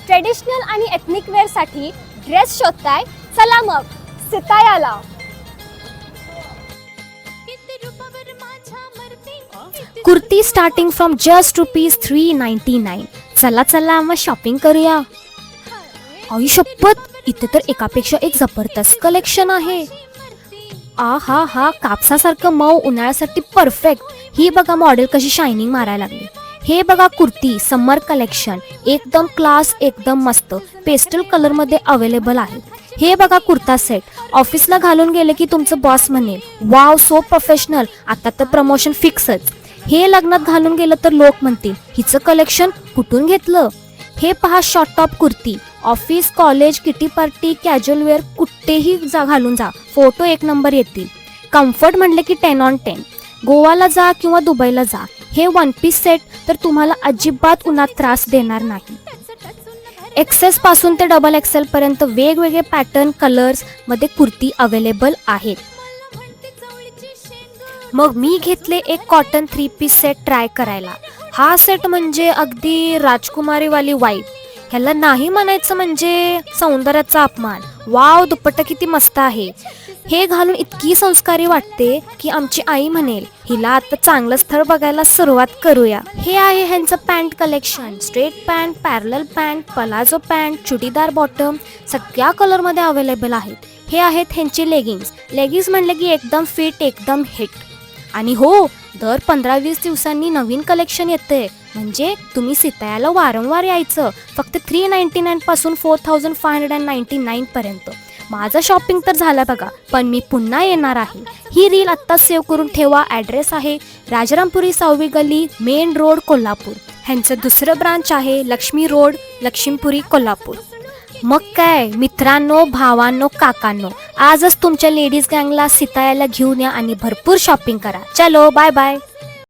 Traditional आणि ethnic वेअरसाठी dress शोधताय? चला मग सितायाला. Kurti starting from just ₹399. चला चला मग शॉपिंग करूया. आई शपथ, इथे तर एकापेक्षा एक जबरदस्त कलेक्शन आहे. हा हा, कापसासारखं मऊ, उन्हाळ्यासाठी परफेक्ट. ही बघा मॉडेल कशी शायनिंग मारायला लागली. हे बघा कुर्ती समर कलेक्शन, एकदम क्लास, एकदम मस्त, पेस्टल कलर मध्ये अवेलेबल आहे. हे बघा कुर्ता सेट, ऑफिसला घालून गेले की तुमचं बॉस म्हणेल वाव सो प्रोफेशनल. आता तर प्रमोशन फिक्सच. हे लग्नात घालून गेलं तर लोक म्हणतील हिचं कलेक्शन कुठून घेतलं. हे पहा short top kurti, office, college, kitty party, casual wear कुठेही घालून जा, फोटो एक नंबर येतील. कम्फर्ट म्हणले की 10/10. गोवाला जा किंवा दुबईला जा, हे वन पीस सेट तर तुम्हाला अजिबात उन्हात त्रास देणार नाही. एक्सेस पासून ते डबल एक्सेल पर्यंत वेगवेगळे पॅटर्न, कलर्स मध्ये कुर्ती अवेलेबल आहेत. मग मी घेतले एक कॉटन 3 पीस सेट ट्राय करायला. हा सेट म्हणजे अगदी राजकुमारीवाली वाईब. ह्याला नाही म्हणायचं म्हणजे सौंदर्याचा अपमान. वाव, दुपट्टा किती मस्त आहे. हे घालून इतकी संस्कारी वाटते की आमची आई म्हणेल हिला आता चांगलं स्थळ बघायला सुरुवात करूया. हे आहे ह्यांचं pant collection, straight pant, parallel pant, palazzo pant, churidar bottom सगळ्या कलरमध्ये अवेलेबल आहेत. हे आहेत ह्यांचे लेगिन्स म्हणले की एकदम फिट, एकदम हिट. आणि हो, दर 15-20 दिवसांनी नवीन कलेक्शन येते, म्हणजे तुम्ही सितायाला वारंवार यायचं. फक्त 399 पासून 4599 पर्यंत. माझं शॉपिंग तर झालं बघा, पण मी पुन्हा येणार आहे. ही रील आत्ता सेव्ह करून ठेवा. ॲड्रेस आहे राजारामपुरी 6वी गल्ली, मेन रोड, कोल्हापूर. ह्यांचं दुसरं ब्रांच आहे लक्ष्मी रोड, लक्ष्मीपुरी, कोल्हापूर. मग काय मित्रांनो, भावांनो, काकांनो, आजच तुमच्या लेडीज गँगला सितायाला घेऊन या आणि भरपूर शॉपिंग करा. चलो बाय बाय.